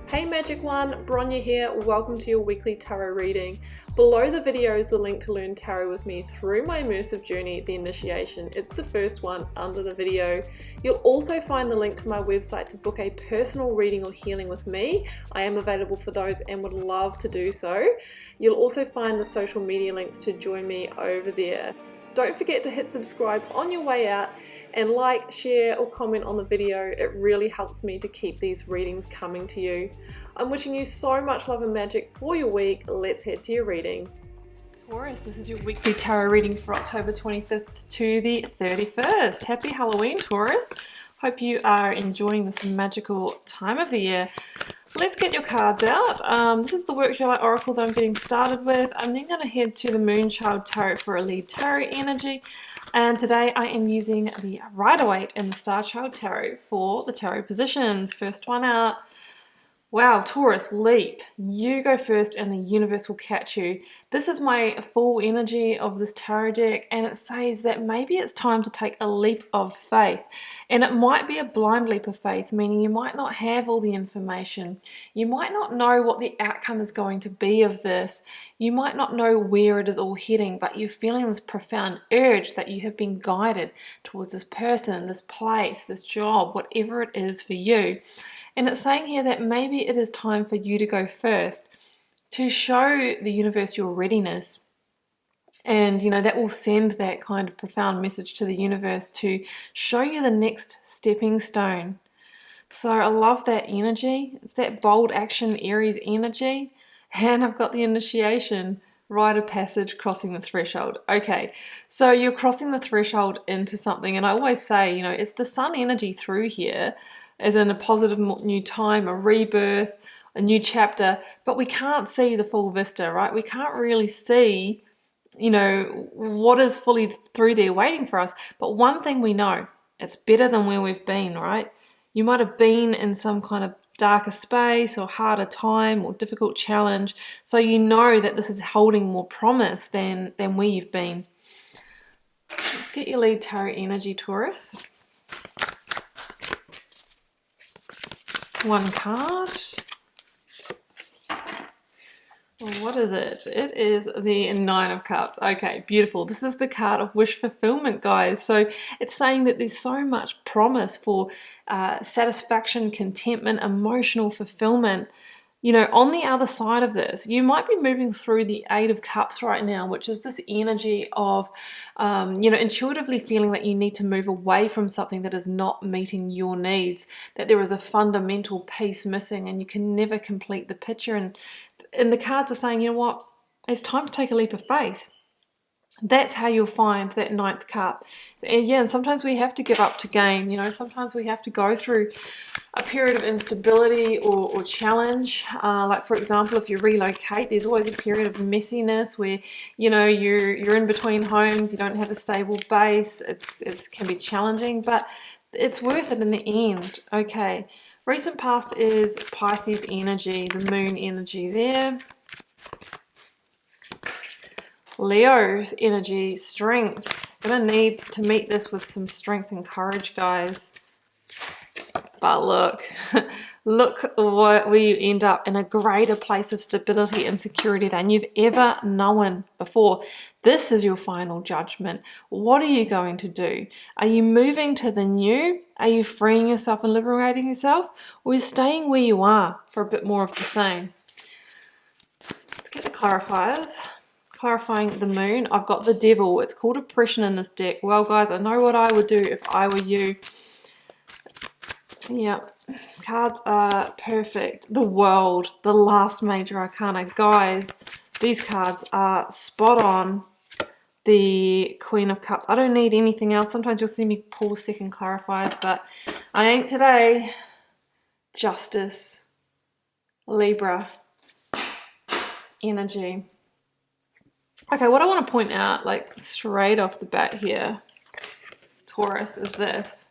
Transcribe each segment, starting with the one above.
Hey Magic One, Bronya here. Welcome to your weekly tarot reading. Below the video is the link to learn tarot with me through my immersive journey, The Initiation. It's the first one under the video. You'll also find the link to my website to book a personal reading or healing with me. I am available for those and would love to do so. You'll also find the social media links to join me over there. Don't forget to hit subscribe on your way out and like, share or comment on the video. It really helps me to keep these readings coming to you. I'm wishing you so much love and magic for your week. Let's head to your reading. Taurus, this is your weekly tarot reading for October 25th to the 31st. Happy Halloween, Taurus. Hope you are enjoying this magical time of the year. Let's get your cards out. This is the Work Your Light Oracle that I'm getting started with. I'm then going to head to the Moonchild Tarot for a lead tarot energy. And today I am using the Rider-Waite and the Starchild Tarot for the tarot positions. First one out. Wow, Taurus, leap. You go first and the universe will catch you. This is my full energy of this tarot deck, and it says that maybe it's time to take a leap of faith. And it might be a blind leap of faith, meaning you might not have all the information. You might not know what the outcome is going to be of this. You might not know where it is all heading, but you're feeling this profound urge that you have been guided towards this person, this place, this job, whatever it is for you. And it's saying here that maybe it is time for you to go first, to show the universe your readiness. And, you know, that will send that kind of profound message to the universe to show you the next stepping stone. So I love that energy. It's that bold action Aries energy. And I've got the initiation, rite of passage, crossing the threshold. Okay, so you're crossing the threshold into something. And I always say, you know, it's the sun energy through here, as in a positive new time, a rebirth, a new chapter, but we can't see the full vista, right? We can't really see, you know, what is fully through there waiting for us. But one thing we know, it's better than where we've been, right? You might have been in some kind of darker space or harder time or difficult challenge, so you know that this is holding more promise than where you've been. Let's get your lead tarot energy, Taurus. One card. What is it? It is the Nine of Cups. Okay, beautiful. This is the card of wish fulfillment, guys. So it's saying that there's so much promise for satisfaction, contentment, emotional fulfillment. You know, on the other side of this, you might be moving through the Eight of Cups right now, which is this energy of, you know, intuitively feeling that you need to move away from something that is not meeting your needs, that there is a fundamental piece missing and you can never complete the picture. And the cards are saying, you know what, it's time to take a leap of faith. That's how you'll find that ninth cup. And yeah, and sometimes we have to give up to gain, you know, sometimes we have to go through a period of instability or challenge. Like for example, if you relocate, there's always a period of messiness where, you know, you're in between homes, you don't have a stable base, it can be challenging, but it's worth it in the end. Okay, recent past is Pisces energy, the moon energy there. Leo's energy, strength. Gonna need to meet this with some strength and courage, guys. But look, look where you end up, in a greater place of stability and security than you've ever known before. This is your final judgment. What are you going to do? Are you moving to the new? Are you freeing yourself and liberating yourself? Or are you staying where you are for a bit more of the same? Let's get the clarifiers. Clarifying the moon, I've got the devil. It's called oppression in this deck. Well, guys, I know what I would do if I were you. Yeah, cards are perfect. The world, the last major arcana. Guys, these cards are spot on. The Queen of Cups. I don't need anything else. Sometimes you'll see me pull second clarifiers, but I ain't today. Justice. Libra. Energy. Okay, what I want to point out, like straight off the bat here, Taurus, is this.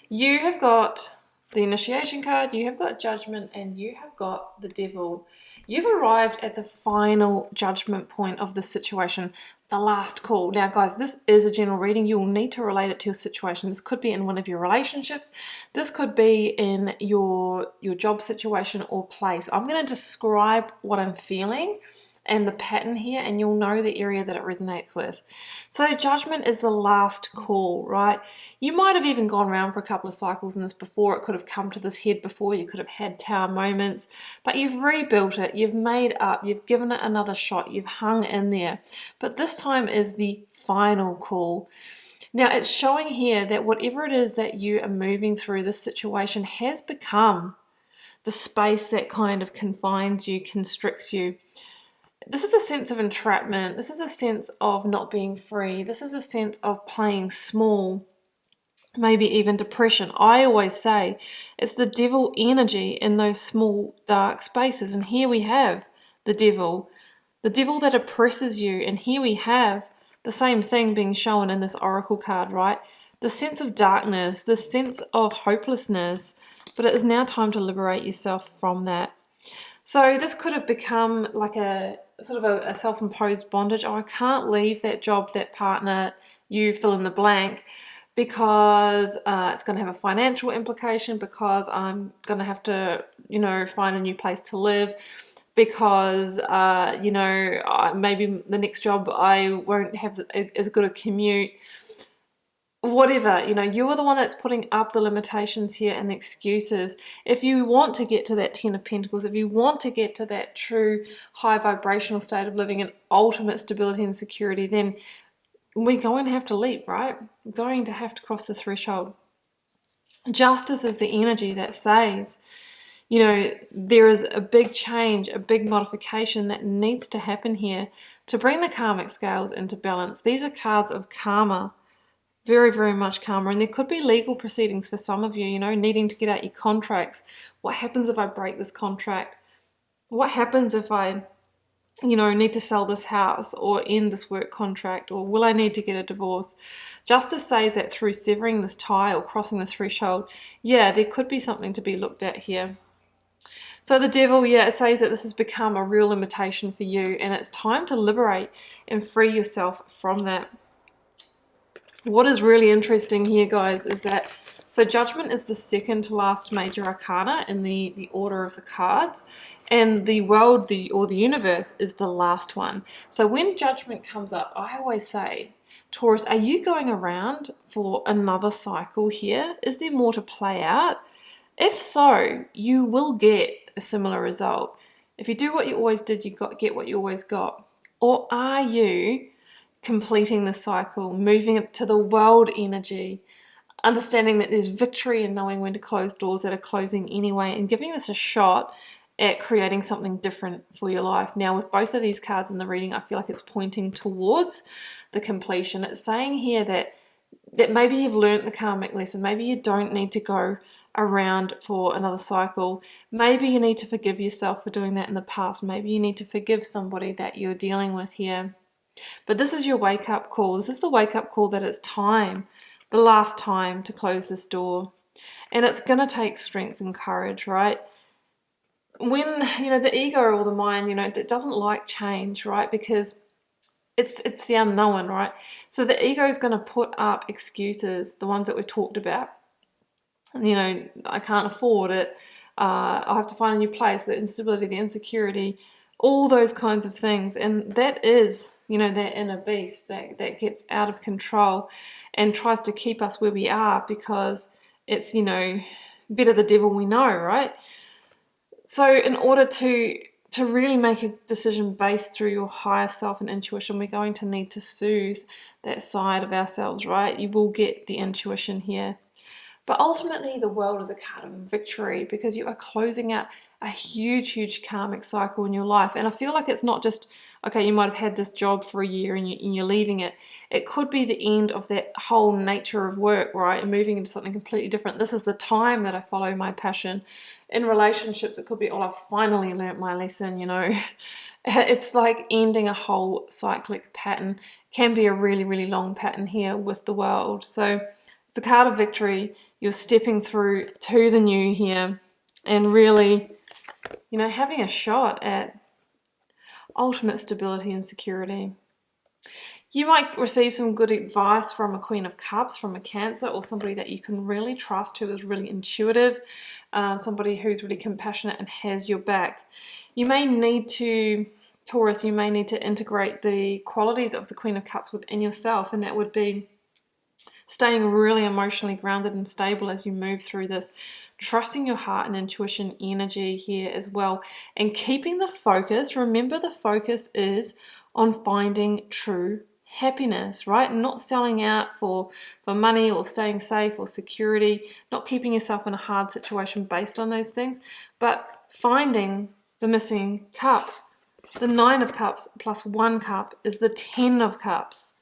You have got the initiation card, you have got Judgment, and you have got the Devil. You've arrived at the final judgment point of the situation, the last call. Now, guys, this is a general reading. You will need to relate it to your situation. This could be in one of your relationships. This could be in your job situation or place. I'm going to describe what I'm feeling and the pattern here, and you'll know the area that it resonates with. So Judgment is the last call, right? You might have even gone around for a couple of cycles in this before. It could have come to this head before. You could have had Tower moments, but you've rebuilt it, you've made up, you've given it another shot, you've hung in there. But this time is the final call. Now, it's showing here that whatever it is that you are moving through, this situation has become the space that kind of confines you, constricts you. This is a sense of entrapment. This is a sense of not being free. This is a sense of playing small, maybe even depression. I always say it's the devil energy in those small, dark spaces. And here we have the devil that oppresses you. And here we have the same thing being shown in this oracle card, right? The sense of darkness, the sense of hopelessness, but it is now time to liberate yourself from that. So this could have become like a sort of a self-imposed bondage. Oh, I can't leave that job, that partner, you fill in the blank, because it's going to have a financial implication, because I'm going to have to, find a new place to live, because, maybe the next job I won't have as good a commute. Whatever, you are the one that's putting up the limitations here and the excuses. If you want to get to that 10 of Pentacles, if you want to get to that true high vibrational state of living and ultimate stability and security, then we're going to have to leap, right? We're going to have to cross the threshold. Justice is the energy that says, there is a big change, a big modification that needs to happen here to bring the karmic scales into balance. These are cards of karma. Very, very much karma. And there could be legal proceedings for some of you, needing to get out your contracts. What happens if I break this contract? What happens if I, need to sell this house or end this work contract? Or will I need to get a divorce? Justice says that through severing this tie or crossing the threshold, there could be something to be looked at here. So the devil, it says that this has become a real limitation for you, and it's time to liberate and free yourself from that. What is really interesting here, guys, is that so Judgment is the second to last major arcana in the order of the cards, and the world, or the universe, is the last one. So when Judgment comes up, I always say, Taurus, are you going around for another cycle here? Is there more to play out? If so, you will get a similar result. If you do what you always did, you get what you always got. Or are you completing the cycle, moving it to the world energy, understanding that there's victory in knowing when to close doors that are closing anyway, and giving this a shot at creating something different for your life. Now, with both of these cards in the reading, I feel like it's pointing towards the completion. It's saying here that maybe you've learned the karmic lesson. Maybe you don't need to go around for another cycle. Maybe you need to forgive yourself for doing that in the past. Maybe you need to forgive somebody that you're dealing with here. But this is your wake-up call. This is the wake-up call that it's time, the last time to close this door. And it's going to take strength and courage, right? When, the ego or the mind, it doesn't like change, right? Because it's the unknown, right? So the ego is going to put up excuses, the ones that we talked about. I can't afford it. I'll have to find a new place, the instability, the insecurity, all those kinds of things. And that is, that inner beast that gets out of control and tries to keep us where we are because it's, better the devil we know, right? So in order to really make a decision based through your higher self and intuition, we're going to need to soothe that side of ourselves, right? You will get the intuition here. But ultimately, the world is a card of victory because you are closing out a huge, huge karmic cycle in your life. And I feel like it's not just, okay, you might have had this job for a year and you're leaving it. It could be the end of that whole nature of work, right? And moving into something completely different. This is the time that I follow my passion. In relationships, it could be, oh, I've finally learnt my lesson, It's like ending a whole cyclic pattern. Can be a really, really long pattern here with the world. So It's a card of victory. You're stepping through to the new here and really, you know, having a shot at ultimate stability and security. You might receive some good advice from a Queen of Cups, from a Cancer, or somebody that you can really trust, who is really intuitive, somebody who's really compassionate and has your back. You may need to, Taurus, you may need to integrate the qualities of the Queen of Cups within yourself, and that would be staying really emotionally grounded and stable as you move through this, trusting your heart and intuition energy here as well, and keeping the focus. Remember, the focus is on finding true happiness, right? Not selling out for money or staying safe or security, not keeping yourself in a hard situation based on those things, but finding the missing cup. The 9 of Cups plus 1 cup is the 10 of Cups.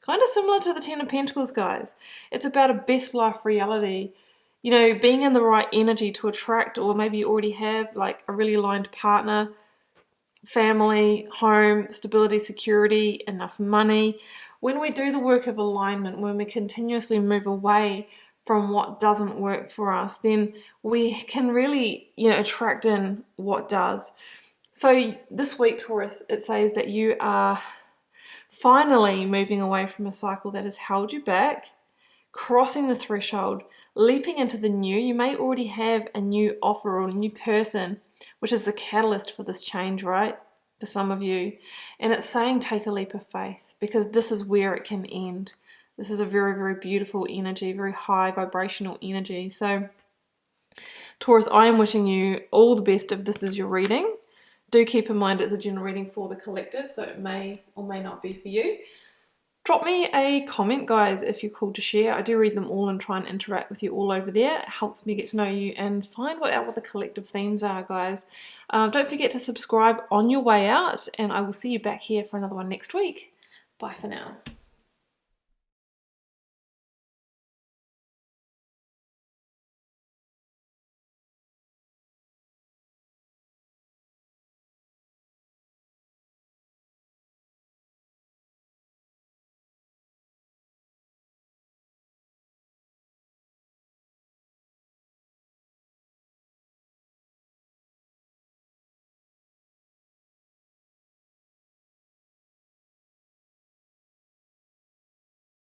Kind of similar to the 10 of Pentacles, guys. It's about a best life reality. You know, being in the right energy to attract, or maybe you already have like a really aligned partner, family, home, stability, security, enough money. When we do the work of alignment, when we continuously move away from what doesn't work for us, then we can really, you know, attract in what does. So this week, Taurus, it says that you are finally moving away from a cycle that has held you back, crossing the threshold, leaping into the new. You may already have a new offer or a new person, which is the catalyst for this change, right? For some of you. And it's saying take a leap of faith, because this is where it can end. This is a very, very beautiful energy, very high vibrational energy. So Taurus, I am wishing you all the best if this is your reading. Do keep in mind it's a general reading for the collective, so it may or may not be for you. Drop me a comment, guys, if you're called to share. I do read them all and try and interact with you all over there. It helps me get to know you and find what the collective themes are, guys. Don't forget to subscribe on your way out, and I will see you back here for another one next week. Bye for now.